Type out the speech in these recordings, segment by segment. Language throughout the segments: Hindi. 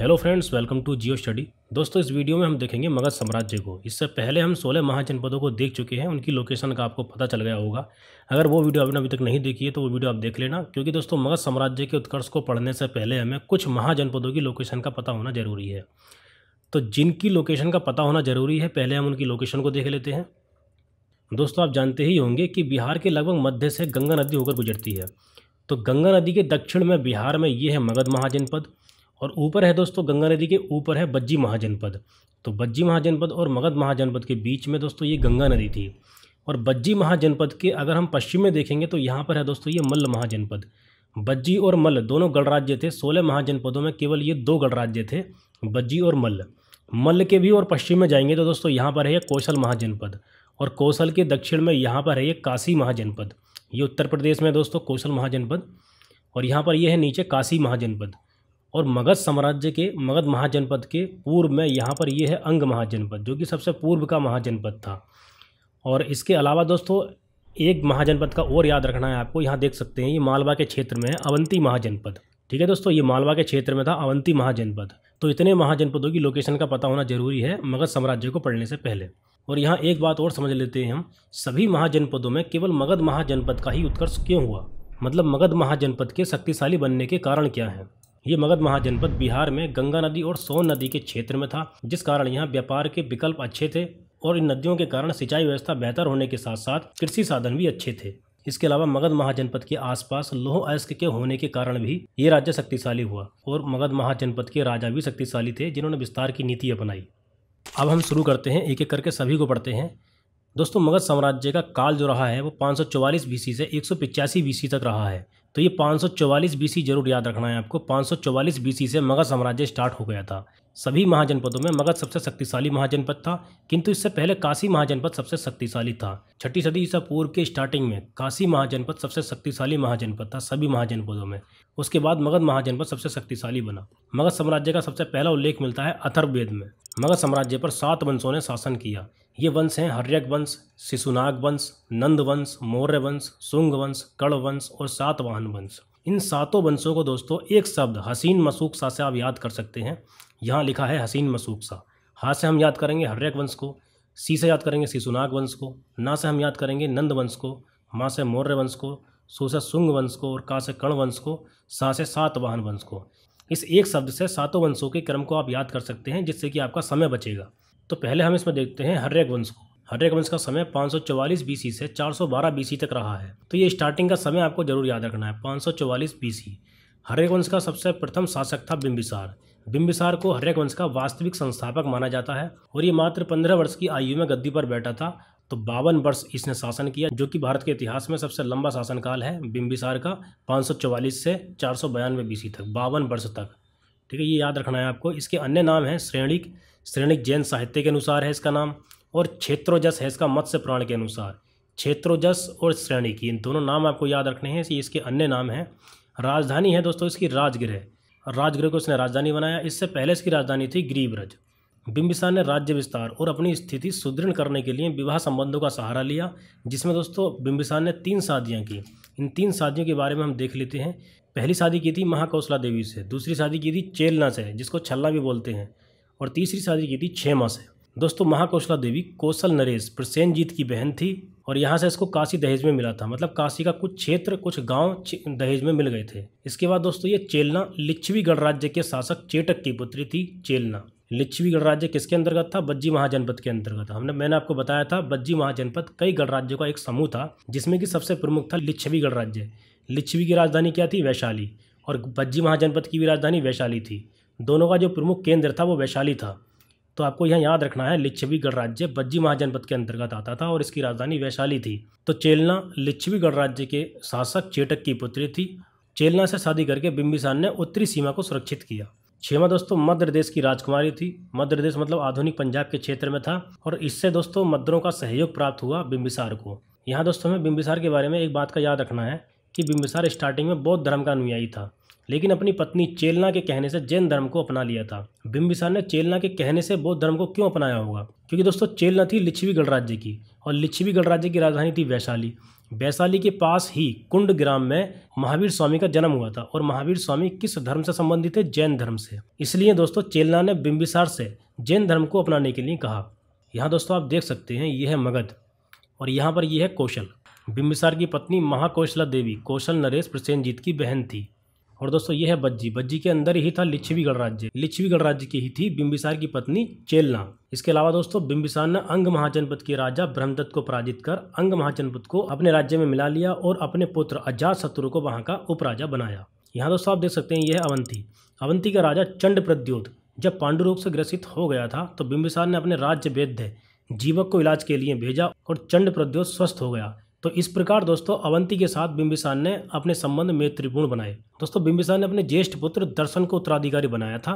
Hello friends, welcome to Jio Study. दोस्तों, इस वीडियो में हम देखेंगे मगध साम्राज्य को। इससे पहले हम 16 महाजनपदों को देख चुके हैं, उनकी लोकेशन का आपको पता चल गया होगा। अगर वो वीडियो आपने अभी तक नहीं देखी है तो वो वीडियो आप देख लेना, क्योंकि दोस्तों मगध साम्राज्य के उत्कर्ष को पढ़ने से पहले हमें कुछ महाजनपदों की लोकेशन का पता होना जरूरी है। तो जिनकी लोकेशन का पता होना जरूरी है, पहले हम उनकी लोकेशन को देख लेते हैं। दोस्तों, आप जानते ही होंगे कि बिहार के लगभग मध्य से गंगा नदी होकर गुजरती है। तो गंगा नदी के दक्षिण में बिहार में ये है मगध महाजनपद, और ऊपर है दोस्तों, गंगा नदी के ऊपर है बज्जी महाजनपद। तो बज्जी महाजनपद और मगध महाजनपद के बीच में दोस्तों ये गंगा नदी थी। और बज्जी महाजनपद के अगर हम पश्चिम में देखेंगे तो यहाँ पर है दोस्तों ये मल्ल महाजनपद। बज्जी और मल्ल दोनों गणराज्य थे। 16 महाजनपदों में केवल ये 2 गणराज्य थे, बज्जी और मल्ल। मल्ल के भी और पश्चिम में जाएंगे तो दोस्तों यहाँ पर है कौशल महाजनपद, और कौशल के दक्षिण में यहाँ पर है ये काशी महाजनपद। ये उत्तर प्रदेश में दोस्तों कौशल महाजनपद, और यहाँ पर ये है नीचे काशी महाजनपद। और मगध साम्राज्य के मगध महाजनपद के पूर्व में यहाँ पर ये है अंग महाजनपद, जो कि सबसे पूर्व का महाजनपद था। और इसके अलावा दोस्तों एक महाजनपद का और याद रखना है आपको। यहाँ देख सकते हैं ये मालवा के क्षेत्र में है अवंती महाजनपद। ठीक है दोस्तों, ये मालवा के क्षेत्र में था अवंती महाजनपद। तो इतने महाजनपदों की लोकेशन का पता होना जरूरी है मगध साम्राज्य को पढ़ने से पहले। और यहाँ एक बात और समझ लेते हैं हम, सभी महाजनपदों में केवल मगध महाजनपद का ही उत्कर्ष क्यों हुआ, मतलब मगध महाजनपद के शक्तिशाली बनने के कारण क्या है। ये मगध महाजनपद बिहार में गंगा नदी और सोन नदी के क्षेत्र में था, जिस कारण यहाँ व्यापार के विकल्प अच्छे थे, और इन नदियों के कारण सिंचाई व्यवस्था बेहतर होने के साथ साथ कृषि साधन भी अच्छे थे। इसके अलावा मगध महाजनपद के आसपास लौह अयस्क के होने के कारण भी ये राज्य शक्तिशाली हुआ, और मगध महाजनपद के राजा भी शक्तिशाली थे, जिन्होंने विस्तार की नीति अपनाई। अब हम शुरू करते हैं, एक एक करके सभी को पढ़ते हैं। दोस्तों, मगध साम्राज्य का काल जो रहा है वो 544 बीसी से 185 बीसी तक रहा है। तो ये 544 बीसी जरूर याद रखना है आपको। 544 बीसी से मगध साम्राज्य स्टार्ट हो गया था। सभी महाजनपदों में मगध सबसे शक्तिशाली महाजनपद था, किंतु इससे पहले काशी महाजनपद सबसे शक्तिशाली था। 6ठी सदी ईसा पूर्व के स्टार्टिंग में काशी महाजनपद सबसे शक्तिशाली महाजनपद था सभी महाजनपदों में। उसके बाद मगध महाजनपद सबसे शक्तिशाली बना। मगध साम्राज्य का सबसे पहला उल्लेख मिलता है अथर्ववेद में। मगध साम्राज्य पर 7 वंशों ने शासन किया। ये वंश हैं हर्यक वंश, शिशुनाग वंश, नंद वंश, मौर्य वंश, शुंग वंश, कण वंश और सातवाहन वंश। इन 7 वंशों को दोस्तों एक शब्द हसीन मशूक़ से आप याद कर सकते हैं। यहाँ लिखा है हसीन मशूक़। हा से हम याद करेंगे हर्यक वंश को, सी से याद करेंगे शिशुनाग वंश को, ना से हम याद करेंगे नंद वंश को, मा से मौर्य वंश को, सु से शुंग वंश को, और का से कण वंश को, सा से सातवाहन वंश को। इस एक शब्द से 7 वंशों के क्रम को आप याद कर सकते हैं, जिससे कि आपका समय बचेगा। तो पहले हम इसमें देखते हैं हर्यक वंश को। हर्यक वंश का समय 544 बीसी से 412 बीसी तक रहा है। तो ये स्टार्टिंग का समय आपको जरूर याद रखना है, 544 बीसी। हर्यक वंश का सबसे प्रथम शासक था बिंबिसार। बिंबिसार को हर्यक वंश का वास्तविक संस्थापक माना जाता है, और ये मात्र 15 वर्ष की आयु में गद्दी पर बैठा था। तो 52 वर्ष इसने शासन किया, जो कि भारत के इतिहास में सबसे लंबा शासनकाल है बिंबिसार का, 544 से 492 बीसी तक, 52 वर्ष तक। ठीक है, ये याद रखना है आपको। इसके अन्य नाम हैं श्रेणिक, श्रेणिक जैन साहित्य के अनुसार है इसका नाम, और क्षेत्रोजस है इसका मत्स्य पुराण के अनुसार। क्षेत्रोजस और श्रेणिक, इन दोनों नाम आपको याद रखने हैं। इसके अन्य नाम हैं। राजधानी है दोस्तों इसकी राजगृह। राजगृह को इसने राजधानी बनाया। इससे पहले इसकी राजधानी थी गिरिब्रज। बिंबिसार ने राज्य विस्तार और अपनी स्थिति सुदृढ़ करने के लिए विवाह संबंधों का सहारा लिया, जिसमें दोस्तों बिंबिसार ने 3 शादियाँ की। इन 3 शादियों के बारे में हम देख लेते हैं। पहली शादी की थी महाकौशला देवी से, दूसरी शादी की थी चेलना से, जिसको छल्ला भी बोलते हैं, और तीसरी शादी की थी क्षेमा से। दोस्तों, महाकौशला देवी कौशल नरेश प्रसेनजीत की बहन थी, और यहाँ से इसको काशी दहेज में मिला था। मतलब काशी का कुछ क्षेत्र, कुछ गांव दहेज में मिल गए थे। इसके बाद दोस्तों ये चेलना लिच्छवी गणराज्य के शासक चेटक की पुत्री थी। चेलना लिच्छवी गणराज्य किसके अंतर्गत था? बज्जी महाजनपद के अंतर्गत। मैंने आपको बताया था बज्जी महाजनपद कई गणराज्यों का एक समूह था, जिसमें कि सबसे प्रमुख था लिच्छवी गणराज्य। लिच्छवी की राजधानी क्या थी? वैशाली। और बज्जी महाजनपद की भी राजधानी वैशाली थी। दोनों का जो प्रमुख केंद्र था वो वैशाली था। तो आपको यहाँ याद रखना है, लिच्छवी गणराज्य बज्जी महाजनपद के अंतर्गत आता था, और इसकी राजधानी वैशाली थी। तो चेलना लिच्छवी गणराज्य के शासक चेटक की पुत्री थी। चेलना से शादी करके बिंबिसार ने उत्तरी सीमा को सुरक्षित किया। क्षेमा दोस्तों मध्य प्रदेश की राजकुमारी थी। मध्य प्रदेश मतलब आधुनिक पंजाब के क्षेत्र में था, और इससे दोस्तों मद्रों का सहयोग प्राप्त हुआ बिंबिसार को। यहाँ दोस्तों हमें बिंबिसार के बारे में एक बात का याद रखना है कि बिंबिसार स्टार्टिंग में बौद्ध धर्म का अनुयायी था, लेकिन अपनी पत्नी चेलना के कहने से जैन धर्म को अपना लिया था। बिंबिसार ने चेलना के कहने से बौद्ध धर्म को क्यों अपनाया होगा? क्योंकि दोस्तों चेलना थी लिच्छवी गणराज्य की, और लिच्छवी गणराज्य की राजधानी थी वैशाली। वैशाली के पास ही कुंड ग्राम में महावीर स्वामी का जन्म हुआ था, और महावीर स्वामी किस धर्म से संबंधित थे? जैन धर्म से। इसलिए दोस्तों चेलना ने बिंबिसार से जैन धर्म को अपनाने के लिए कहा। यहाँ दोस्तों आप देख सकते हैं, ये है मगध और यहाँ पर ये है कौशल। बिंबिसार की पत्नी महाकौशला देवी कौशल नरेश प्रसेनजीत की बहन थी। और दोस्तों ये है बज्जी। बज्जी के अंदर ही था लिच्छवी गणराज्य। लिच्छवी गणराज्य की ही थी बिंबिसार की पत्नी चेलना। इसके अलावा दोस्तों बिंबिसार ने अंग महाजनपद के राजा ब्रह्मदत्त को पराजित कर अंग महाजनपद को अपने राज्य में मिला लिया और अपने पुत्र अजातशत्रु को वहां का उपराजा बनाया। यहाँ दोस्तों आप देख सकते हैं, यह है अवंती। अवंती का राजा चंड प्रद्योत जब पांडु रोग से ग्रसित हो गया था तो बिंबिसार ने अपने राज्य वैद्य जीवक को इलाज के लिए भेजा और चंड प्रद्योत स्वस्थ हो गया। तो इस प्रकार दोस्तों अवंती के साथ बिंबिसार ने अपने संबंध मैत्रीपूर्ण बनाए। दोस्तों बिंबिसार ने अपने ज्येष्ठ पुत्र दर्शन को उत्तराधिकारी बनाया था,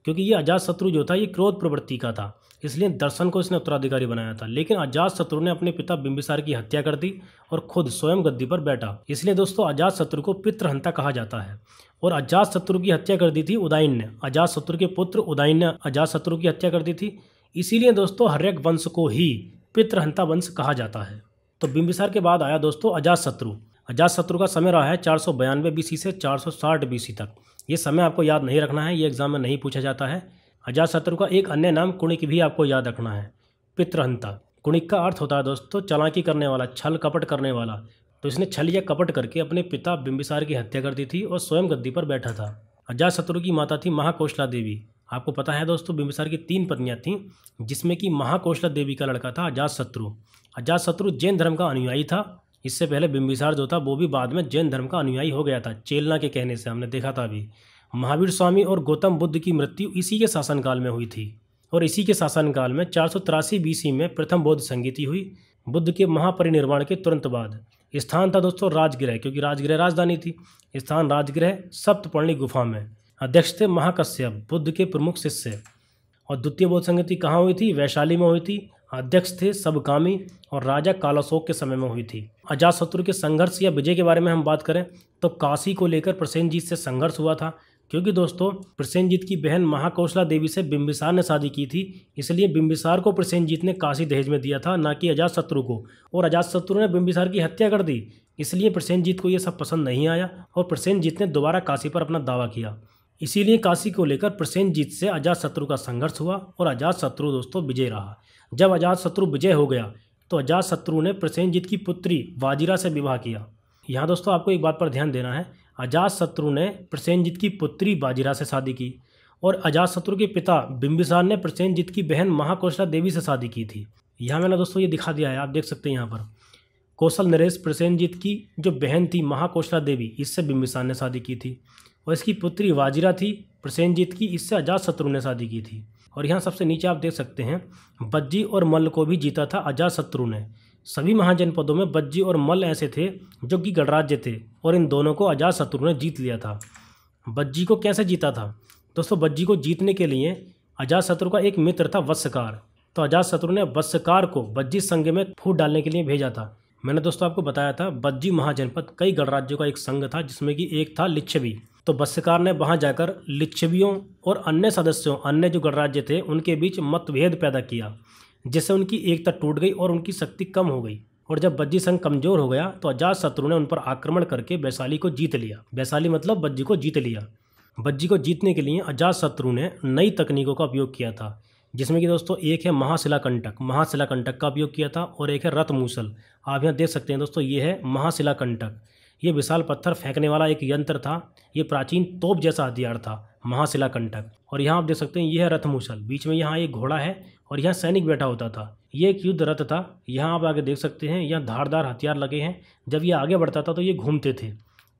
क्योंकि ये अजातशत्रु जो था ये क्रोध प्रवृत्ति का था, इसलिए दर्शन को इसने उत्तराधिकारी बनाया था। लेकिन अजातशत्रु ने अपने पिता बिंबिसार की हत्या कर दी और खुद स्वयं गद्दी पर बैठा। इसलिए दोस्तों अजातशत्रु को पितृहंता कहा जाता है। और अजातशत्रु की हत्या कर दी थी उदयन ने। अजातशत्रु के पुत्र उदयन ने अजातशत्रु की हत्या कर दी थी। इसीलिए दोस्तों हर्यक वंश को ही पितृहंता वंश कहा जाता है। तो बिंबिसार के बाद आया दोस्तों अजातशत्रु। अजातशत्रु का समय रहा है 492 बीसी से 460 बीसी तक। ये समय आपको याद नहीं रखना है, ये एग्जाम में नहीं पूछा जाता है। अजातशत्रु का एक अन्य नाम कुणिक भी आपको याद रखना है, पितृहंता। कुणिक का अर्थ होता है दोस्तों चालाकी करने वाला, छल कपट करने वाला। तो इसने छल या कपट करके अपने पिता बिंबिसार की हत्या कर दी थी और स्वयं गद्दी पर बैठा था। अजातशत्रु की माता थी महाकौशला देवी। आपको पता है दोस्तों बिंबिसार की 3 पत्नियां थीं, जिसमें कि महाकौशला देवी का लड़का था अजातशत्रु। अजातशत्रु जैन धर्म का अनुयायी था। इससे पहले बिंबिसार जो था वो भी बाद में जैन धर्म का अनुयायी हो गया था, चेलना के कहने से, हमने देखा था अभी। महावीर स्वामी और गौतम बुद्ध की मृत्यु इसी के शासनकाल में हुई थी, और इसी के शासनकाल में 483 बीसी में प्रथम बौद्ध संगीति हुई, बुद्ध के महापरिनिर्वाण के तुरंत बाद। स्थान था दोस्तों राजगृह, क्योंकि राजगृह राजधानी थी। स्थान राजगृह सप्तपर्णी गुफा में। अध्यक्ष थे महाकश्यप, बुद्ध के प्रमुख शिष्य। और द्वितीय बौद्ध संगीति कहाँ हुई थी? वैशाली में हुई थी। अध्यक्ष थे सबकामी और राजा कालाशोक के समय में हुई थी। अजातशत्रु के संघर्ष या विजय के बारे में हम बात करें तो काशी को लेकर प्रसेनजीत से संघर्ष हुआ था, क्योंकि दोस्तों प्रसेनजीत की बहन महाकौशला देवी से बिंबिसार ने शादी की थी। इसलिए बिंबिसार को प्रसेनजीत ने काशी दहेज में दिया था, ना कि अजातशत्रु को। और अजातशत्रु ने बिंबिसार की हत्या कर दी, इसलिए प्रसेनजीत को यह सब पसंद नहीं आया और प्रसेनजीत ने दोबारा काशी पर अपना दावा किया। इसीलिए काशी को लेकर प्रसेनजीत से अजातशत्रु का संघर्ष हुआ और अजातशत्रु दोस्तों विजय रहा। जब अजातशत्रु विजय हो गया तो अजातशत्रु ने प्रसेनजीत की पुत्री वाजिरा से विवाह किया। यहाँ दोस्तों आपको एक बात पर ध्यान देना है, अजातशत्रु ने प्रसेनजीत की पुत्री वाजिरा से शादी की और अजातशत्रु के पिता बिंबिसार ने प्रसेनजीत की बहन महाकौशला देवी से शादी की थी। यहाँ मैंने दोस्तों ये दिखा दिया है, आप देख सकते हैं यहाँ पर। कौशल नरेश प्रसेनजीत की जो बहन थी महाकौशला देवी, इससे बिंबिसार ने शादी की थी, और इसकी पुत्री वाजिरा थी प्रसेनजीत की, इससे अजातशत्रु ने शादी की थी। और यहाँ सबसे नीचे आप देख सकते हैं बज्जी और मल्ल को भी जीता था अजातशत्रु ने। सभी महाजनपदों में बज्जी और मल्ल ऐसे थे जो कि गणराज्य थे, और इन दोनों को अजातशत्रु ने जीत लिया था। बज्जी को कैसे जीता था? दोस्तों बज्जी को जीतने के लिए अजातशत्रु का एक मित्र था वत्सकार। तो अजातशत्रु ने वत्सकार को बज्जी संघ में फूट डालने के लिए भेजा था। मैंने दोस्तों आपको बताया था बज्जी महाजनपद कई गणराज्यों का एक संघ था, जिसमें कि एक था लिच्छवी। तो वत्सकार ने वहां जाकर लिच्छवियों और अन्य सदस्यों, अन्य जो गणराज्य थे, उनके बीच मतभेद पैदा किया, जिससे उनकी एकता टूट गई और उनकी शक्ति कम हो गई। और जब बज्जी संघ कमजोर हो गया तो अजातशत्रु ने उन पर आक्रमण करके वैशाली को जीत लिया। वैशाली मतलब बज्जी को जीत लिया। बज्जी को जीतने के लिए अजातशत्रु ने नई तकनीकों का उपयोग किया था, जिसमें कि दोस्तों एक है महाशिलाकंटक, महाशिलाकंटक का उपयोग किया था, और एक है रथमूसल। आप यहाँ देख सकते हैं दोस्तों, ये है महाशिलाकंटक। ये विशाल पत्थर फेंकने वाला एक यंत्र था। ये प्राचीन तोप जैसा हथियार था महाशिलाकंटक। और यहाँ आप देख सकते हैं ये है रथमूसल। बीच में यहाँ एक घोड़ा है और यहाँ सैनिक बैठा होता था। ये एक युद्ध रथ था। यहाँ आप आगे देख सकते हैं, यहाँ धारदार हथियार लगे हैं। जब ये आगे बढ़ता था तो ये घूमते थे।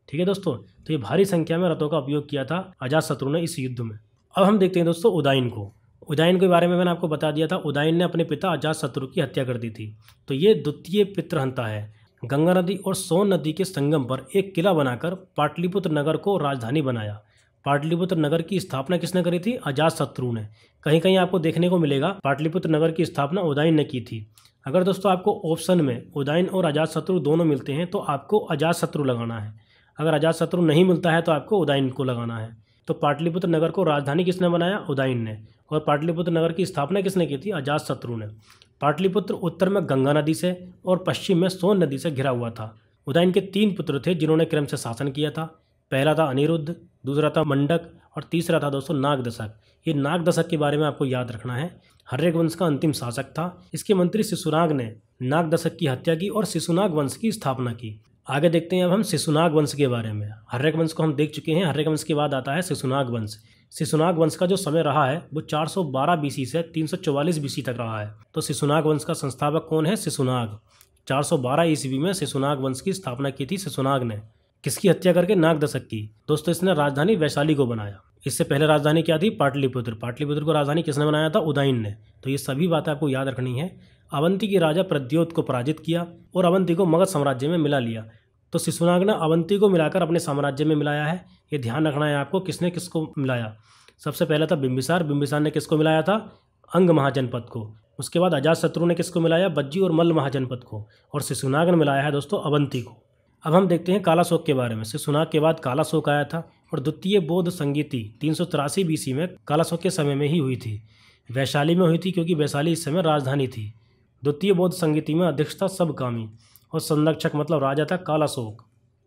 ठीक है दोस्तों, तो ये भारी संख्या में रथों का उपयोग किया था अजातशत्रु ने इस युद्ध में। अब हम देखते हैं दोस्तों उदयन को। उदयन के बारे में मैंने आपको बता दिया था। उदयन ने अपने पिता अजातशत्रु की हत्या कर दी थी। तो ये द्वितीय पितृहंता है। गंगा नदी और सोन नदी के संगम पर एक किला बनाकर पाटलिपुत्र नगर को राजधानी बनाया। पाटलिपुत्र नगर की स्थापना किसने करी थी? अजातशत्रु ने। कहीं कहीं आपको देखने को मिलेगा पाटलिपुत्र नगर की स्थापना उदयन ने की थी। अगर दोस्तों आपको ऑप्शन में उदयन और अजातशत्रु दोनों मिलते हैं तो आपको अजातशत्रु लगाना है। अगर अजातशत्रु नहीं मिलता है तो आपको उदयन को लगाना है। तो पाटलिपुत्र नगर को राजधानी किसने बनाया? उदयन ने। और पाटलिपुत्र नगर की स्थापना किसने की थी? अजातशत्रु ने। पाटलिपुत्र उत्तर में गंगा नदी से और पश्चिम में सोन नदी से घिरा हुआ था। उदयन के 3 पुत्र थे जिन्होंने क्रम से शासन किया था। पहला था अनिरुद्ध, दूसरा था मंडक और तीसरा था दोस्तों नागदशक। ये नागदशक के बारे में आपको याद रखना है। हर्यक वंश का अंतिम शासक था। इसके मंत्री शिशुनाग ने नागदशक की हत्या की और शिशुनाग वंश की स्थापना की। आगे देखते हैं अब हम शिशुनाग वंश के बारे में। हर्यक वंश को हम देख चुके हैं। हर्यक वंश के बाद आता है शिशुनाग वंश। शिशुनाग वंश का जो समय रहा है वो 412 बीसी से 344 बीसी तक रहा है। तो शिशुनाग वंश का संस्थापक कौन है? शिशुनाग। 412 ईस्वी में शिशुनाग वंश की स्थापना की थी शिशुनाग ने। किसकी हत्या करके? नागदशक की। दोस्तों इसने राजधानी वैशाली को बनाया। इससे पहले राजधानी क्या थी? पाटलिपुत्र। पाटलिपुत्र को राजधानी किसने बनाया था? उदयन ने। तो ये सभी बातें आपको याद रखनी है। अवंती के राजा प्रद्योत को पराजित किया और अवंती को मगध साम्राज्य में मिला लिया। तो शिशुनाग ने अवंती को मिलाकर अपने साम्राज्य में मिलाया है। ये ध्यान रखना है आपको, किसने किसको मिलाया। सबसे पहले था बिंबिसार। बिंबिसार ने किसको मिलाया था? अंग महाजनपद को। उसके बाद अजातशत्रु ने किसको मिलाया? बज्जी और मल्ल महाजनपद को। और शिशुनाग ने मिलाया है दोस्तों अवंती को। अब हम देखते हैं कालाशोक के बारे में। शिशुनाग के बाद कालाशोक आया था और द्वितीय बौद्ध संगीति 383 बीसी में कालाशोक के समय में ही हुई थी। वैशाली में हुई थी क्योंकि वैशाली इस समय राजधानी थी। द्वितीय बौद्ध संगीति में अध्यक्ष था सबकामी और संरक्षक मतलब राजा था कालाशोक।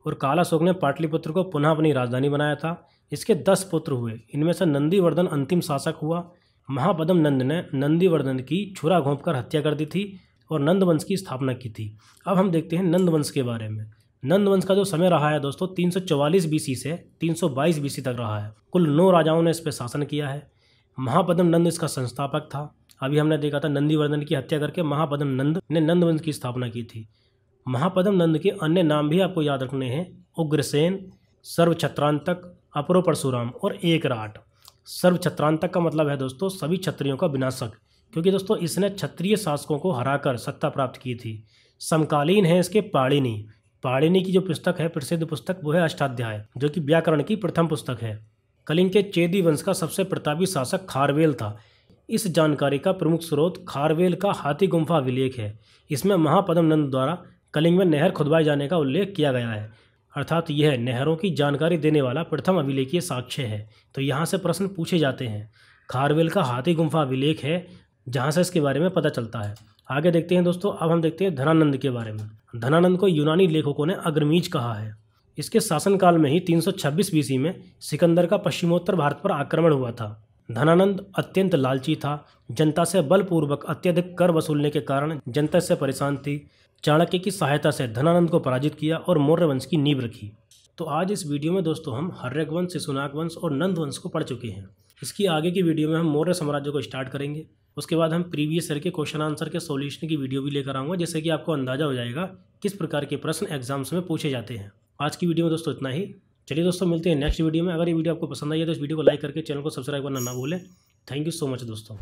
और कालाशोक ने पाटलिपुत्र को पुनः अपनी राजधानी बनाया था। इसके 10 पुत्र हुए। इनमें से नंदीवर्धन अंतिम शासक हुआ। महापद्म नंद ने नंदीवर्धन की छुरा घोंपकर हत्या कर दी थी और नंद वंश की स्थापना की थी। अब हम देखते हैं नंद वंश के बारे में। नंद वंश का जो समय रहा है दोस्तों 344 बीसी से 322 बीसी तक रहा है। कुल 9 राजाओं ने इस पर शासन किया है। महापद्म नंद इसका संस्थापक था। अभी हमने देखा था नंदीवर्धन की हत्या करके महापद्म नंद ने नंद वंश की स्थापना की थी। महापद्म नंद के अन्य नाम भी आपको याद रखने हैं। उग्रसेन, सर्वछत्रांतक, अपरो परशुराम और एकराट। सर्वछत्रांतक का मतलब है दोस्तों सभी क्षत्रियों का विनाशक, क्योंकि दोस्तों इसने क्षत्रिय शासकों को हराकर सत्ता प्राप्त की थी। समकालीन है इसके पाणिनि। पाणिनि की जो पुस्तक है प्रसिद्ध पुस्तक वो है अष्टाध्याय, जो कि व्याकरण की प्रथम पुस्तक है। कलिंग के चेदी वंश का सबसे प्रतापी शासक खारवेल था। इस जानकारी का प्रमुख स्रोत खारवेल का हाथी गुम्फा अभिलेख है। इसमें महापद्म नंद द्वारा कलिंग में नहर खुदवाए जाने का उल्लेख किया गया है। अर्थात यह नहरों की जानकारी देने वाला प्रथम अभिलेखीय साक्ष्य है। तो यहाँ से प्रश्न पूछे जाते हैं। खारवेल का हाथी गुम्फा अभिलेख है जहाँ से इसके बारे में पता चलता है। आगे देखते हैं दोस्तों। अब हम देखते हैं धनानंद के बारे में। धनानंद को यूनानी लेखकों ने अग्रमीज कहा है। इसके शासनकाल में ही 326 बीसी में सिकंदर का पश्चिमोत्तर भारत पर आक्रमण हुआ था। धनानंद अत्यंत लालची था। जनता से बलपूर्वक अत्यधिक कर वसूलने के कारण जनता इससे परेशान थी। चाणक्य की सहायता से धनानंद को पराजित किया और मौर्य वंश की नींव रखी। तो आज इस वीडियो में दोस्तों हम हर्यक वंश, शिशुनाग वंश और नंद वंश को पढ़ चुके हैं। इसकी आगे की वीडियो में हम मौर्य साम्राज्य को स्टार्ट करेंगे। उसके बाद हम प्रीवियस ईयर के क्वेश्चन आंसर के सॉल्यूशन की वीडियो भी लेकर आऊँगा, जिससे कि आपको अंदाजा हो जाएगा किस प्रकार के प्रश्न एग्जाम्स में पूछे जाते हैं। आज की वीडियो में दोस्तों इतना ही। चलिए दोस्तों मिलते हैं नेक्स्ट वीडियो में। अगर ये वीडियो आपको पसंद आई है तो इस वीडियो को लाइक करके चैनल को सब्सक्राइब करना ना भूलें। थैंक यू सो मच दोस्तों।